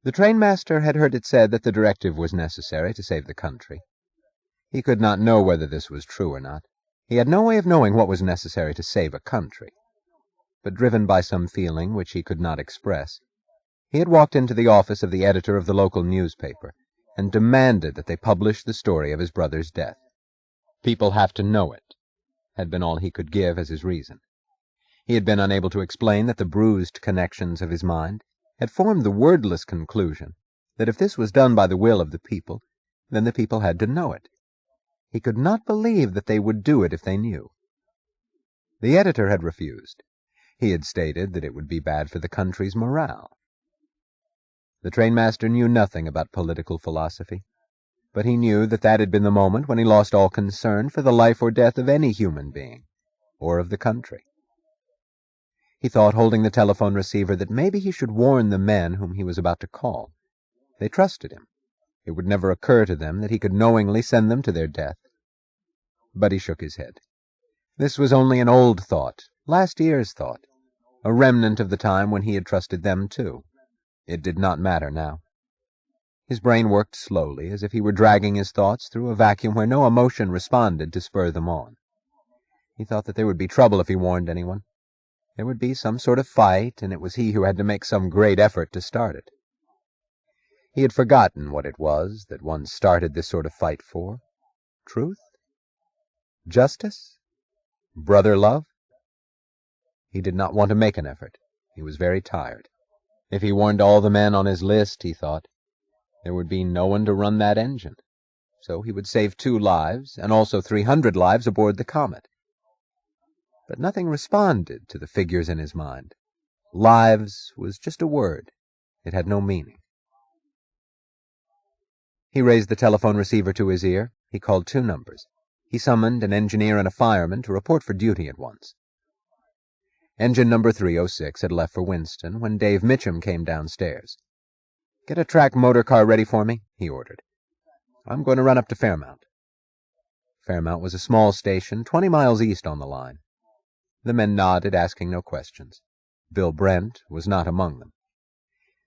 The trainmaster had heard it said that the directive was necessary to save the country. He could not know whether this was true or not. He had no way of knowing what was necessary to save a country. But driven by some feeling which he could not express, he had walked into the office of the editor of the local newspaper and demanded that they publish the story of his brother's death. "People have to know it," had been all he could give as his reason. He had been unable to explain that the bruised connections of his mind had formed the wordless conclusion that if this was done by the will of the people, then the people had to know it. He could not believe that they would do it if they knew. The editor had refused. He had stated that it would be bad for the country's morale. The trainmaster knew nothing about political philosophy, but he knew that that had been the moment when he lost all concern for the life or death of any human being, or of the country. He thought, holding the telephone receiver, that maybe he should warn the men whom he was about to call. They trusted him. It would never occur to them that he could knowingly send them to their death. But he shook his head. This was only an old thought, last year's thought, a remnant of the time when he had trusted them too. It did not matter now. His brain worked slowly, as if he were dragging his thoughts through a vacuum where no emotion responded to spur them on. He thought that there would be trouble if he warned anyone. There would be some sort of fight, and it was he who had to make some great effort to start it. He had forgotten what it was that one started this sort of fight for. Truth? Justice? Brother love? He did not want to make an effort. He was very tired. If he warned all the men on his list, he thought, there would be no one to run that engine. So he would save 2 lives, and also 300 lives aboard the Comet. But nothing responded to the figures in his mind. Lives was just a word. It had no meaning. He raised the telephone receiver to his ear. He called 2 numbers. He summoned an engineer and a fireman to report for duty at once. Engine number 306 had left for Winston when Dave Mitchum came downstairs. "Get a track motor car ready for me," he ordered. "I'm going to run up to Fairmount." Fairmount was a small station 20 miles east on the line. The men nodded, asking no questions. Bill Brent was not among them.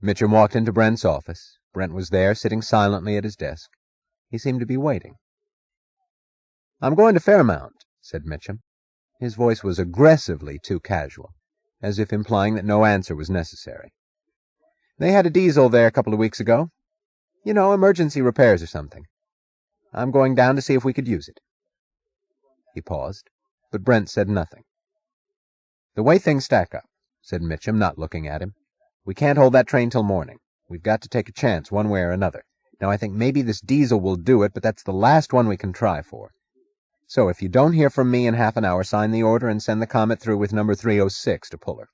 Mitchum walked into Brent's office. Brent was there, sitting silently at his desk. He seemed to be waiting. "I'm going to Fairmount," said Mitchum. His voice was aggressively too casual, as if implying that no answer was necessary. "They had a diesel there a couple of weeks ago. You know, emergency repairs or something. I'm going down to see if we could use it." He paused, but Brent said nothing. "The way things stack up," said Mitchum, not looking at him, "we can't hold that train till morning. We've got to take a chance one way or another. Now, I think maybe this diesel will do it, but that's the last one we can try for. So if you don't hear from me in half an hour, sign the order and send the Comet through with number 306 to pull her."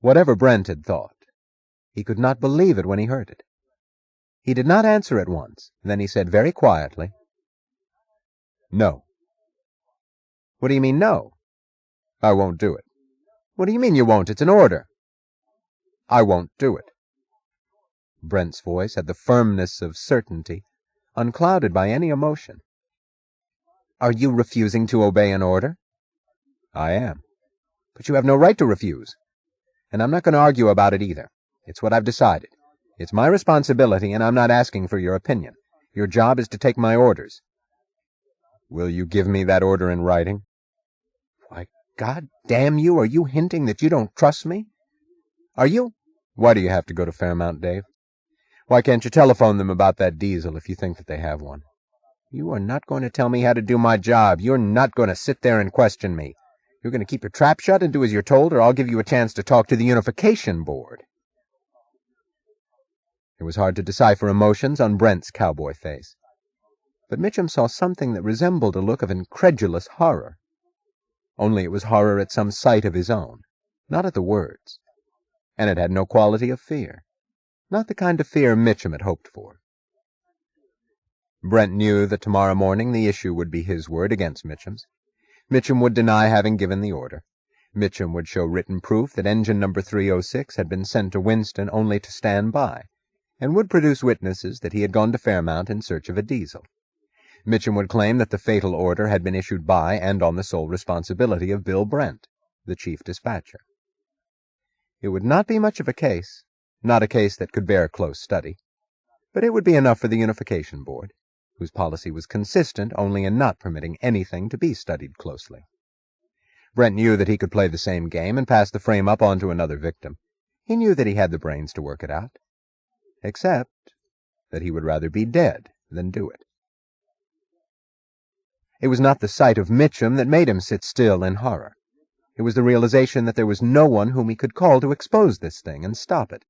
Whatever Brent had thought, he could not believe it when he heard it. He did not answer at once. Then he said very quietly, "No." "What do you mean, no?" "I won't do it." "What do you mean you won't? It's an order." "I won't do it." Brent's voice had the firmness of certainty, unclouded by any emotion. "Are you refusing to obey an order?" "I am." "But you have no right to refuse. And I'm not going to argue about it either. It's what I've decided. It's my responsibility, and I'm not asking for your opinion. Your job is to take my orders." "Will you give me that order in writing?" "Why, God damn you, are you hinting that you don't trust me? Are you—" "Why do you have to go to Fairmount, Dave? Why can't you telephone them about that diesel if you think that they have one?" "You are not going to tell me how to do my job. You're not going to sit there and question me. You're going to keep your trap shut and do as you're told, or I'll give you a chance to talk to the Unification Board." It was hard to decipher emotions on Brent's cowboy face. But Mitchum saw something that resembled a look of incredulous horror. Only it was horror at some sight of his own, not at the words. And it had no quality of fear. Not the kind of fear Mitchum had hoped for. Brent knew that tomorrow morning the issue would be his word against Mitchum's. Mitchum would deny having given the order. Mitchum would show written proof that engine number 306 had been sent to Winston only to stand by, and would produce witnesses that he had gone to Fairmount in search of a diesel. Mitchum would claim that the fatal order had been issued by and on the sole responsibility of Bill Brent, the chief dispatcher. It would not be much of a case, not a case that could bear close study, but it would be enough for the Unification Board, whose policy was consistent only in not permitting anything to be studied closely. Brent knew that he could play the same game and pass the frame up onto another victim. He knew that he had the brains to work it out, except that he would rather be dead than do it. It was not the sight of Mitchum that made him sit still in horror. It was the realization that there was no one whom he could call to expose this thing and stop it.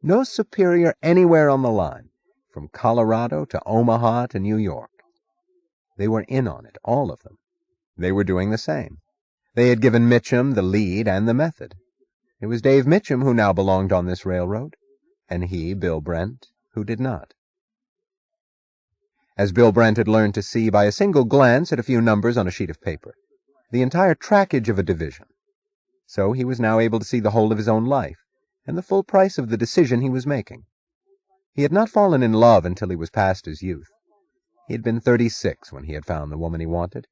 No superior anywhere on the line, from Colorado to Omaha to New York. They were in on it, all of them. They were doing the same. They had given Mitchum the lead and the method. It was Dave Mitchum who now belonged on this railroad, and he, Bill Brent, who did not. As Bill Brent had learned to see by a single glance at a few numbers on a sheet of paper, the entire trackage of a division, so he was now able to see the whole of his own life, and the full price of the decision he was making. He had not fallen in love until he was past his youth. He had been 36 when he had found the woman he wanted.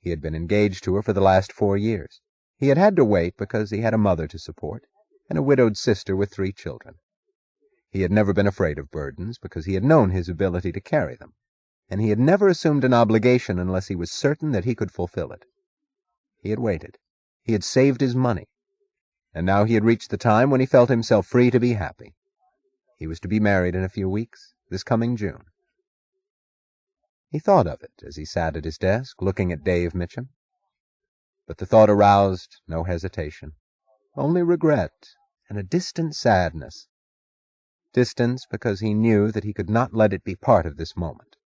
He had been engaged to her for the last 4 years. He had had to wait because he had a mother to support and a widowed sister with 3 children. He had never been afraid of burdens because he had known his ability to carry them, and he had never assumed an obligation unless he was certain that he could fulfill it. He had waited. He had saved his money, and now he had reached the time when he felt himself free to be happy. He was to be married in a few weeks, this coming June. He thought of it as he sat at his desk, looking at Dave Mitchum. But the thought aroused no hesitation, only regret and a distant sadness. Distance because he knew that he could not let it be part of this moment.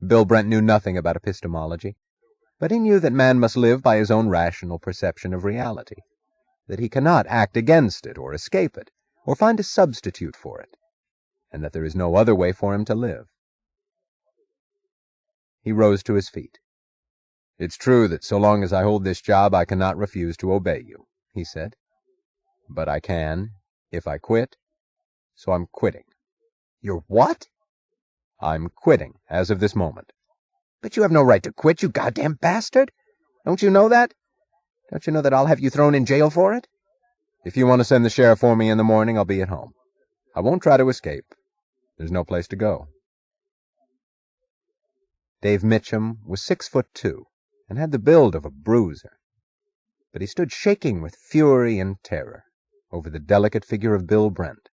Bill Brent knew nothing about epistemology, but he knew that man must live by his own rational perception of reality, that he cannot act against it or escape it, or find a substitute for it, and that there is no other way for him to live. He rose to his feet. "It's true that so long as I hold this job I cannot refuse to obey you," he said. "But I can, if I quit, so I'm quitting." "You're what?" "I'm quitting, as of this moment." "But you have no right to quit, you goddamn bastard! Don't you know that? Don't you know that I'll have you thrown in jail for it?" "If you want to send the sheriff for me in the morning, I'll be at home. I won't try to escape. There's no place to go." Dave Mitchum was 6'2", and had the build of a bruiser, but he stood shaking with fury and terror over the delicate figure of Bill Brent.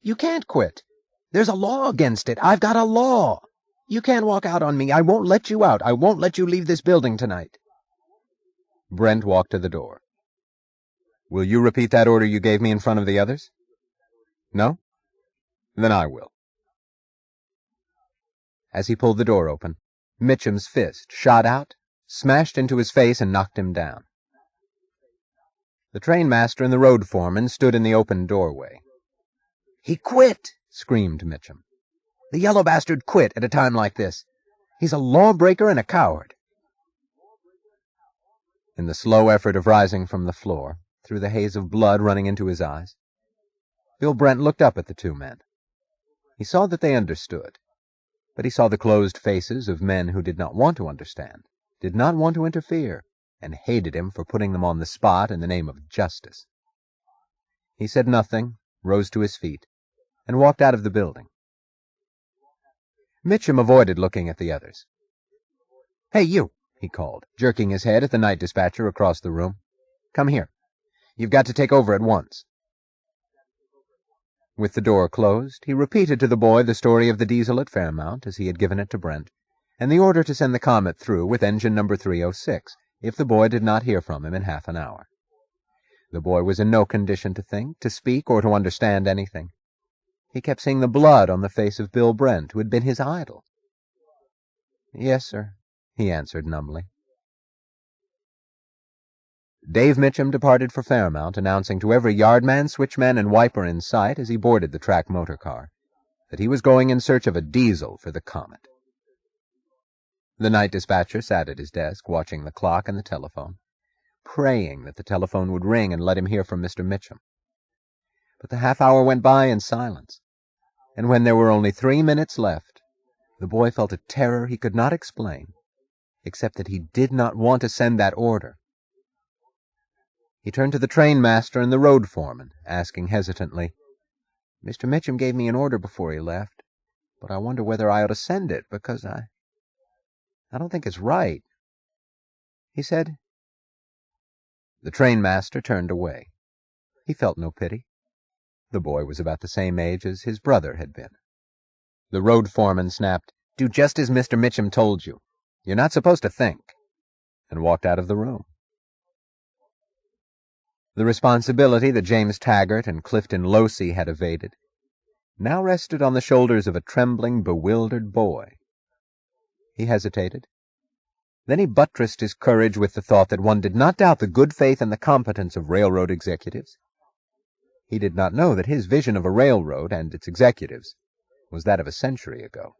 "You can't quit. There's a law against it. I've got a law. You can't walk out on me. I won't let you out. I won't let you leave this building tonight." Brent walked to the door. "Will you repeat that order you gave me in front of the others?" "No? Then I will." As he pulled the door open, Mitchum's fist shot out, smashed into his face, and knocked him down. The trainmaster and the road foreman stood in the open doorway. "He quit!" screamed Mitchum. "The yellow bastard quit at a time like this. He's a lawbreaker and a coward." In the slow effort of rising from the floor, through the haze of blood running into his eyes, Bill Brent looked up at the 2 men. He saw that they understood, but he saw the closed faces of men who did not want to understand, did not want to interfere, and hated him for putting them on the spot in the name of justice. He said nothing, rose to his feet, and walked out of the building. Mitchum avoided looking at the others. "Hey, you," he called, jerking his head at the night dispatcher across the room. "Come here. You've got to take over at once." With the door closed, he repeated to the boy the story of the diesel at Fairmount as he had given it to Brent, and the order to send the Comet through with engine number 306 if the boy did not hear from him in half an hour. The boy was in no condition to think, to speak, or to understand anything. He kept seeing the blood on the face of Bill Brent, who had been his idol. "Yes, sir," he answered numbly. Dave Mitchum departed for Fairmount, announcing to every yardman, switchman, and wiper in sight as he boarded the track motor car that he was going in search of a diesel for the Comet. The night dispatcher sat at his desk, watching the clock and the telephone, praying that the telephone would ring and let him hear from Mr. Mitchum. But the half-hour went by in silence, and when there were only 3 minutes left, the boy felt a terror he could not explain, except that he did not want to send that order. He turned to the train master and the road foreman, asking hesitantly, "Mr. Mitchum gave me an order before he left, but I wonder whether I ought to send it, because I don't think it's right. He said—" The train master turned away. He felt no pity. The boy was about the same age as his brother had been. The road foreman snapped, "Do just as Mr. Mitchum told you. You're not supposed to think," and walked out of the room. The responsibility that James Taggart and Clifton Losey had evaded now rested on the shoulders of a trembling, bewildered boy. He hesitated. Then he buttressed his courage with the thought that one did not doubt the good faith and the competence of railroad executives. He did not know that his vision of a railroad and its executives was that of a century ago.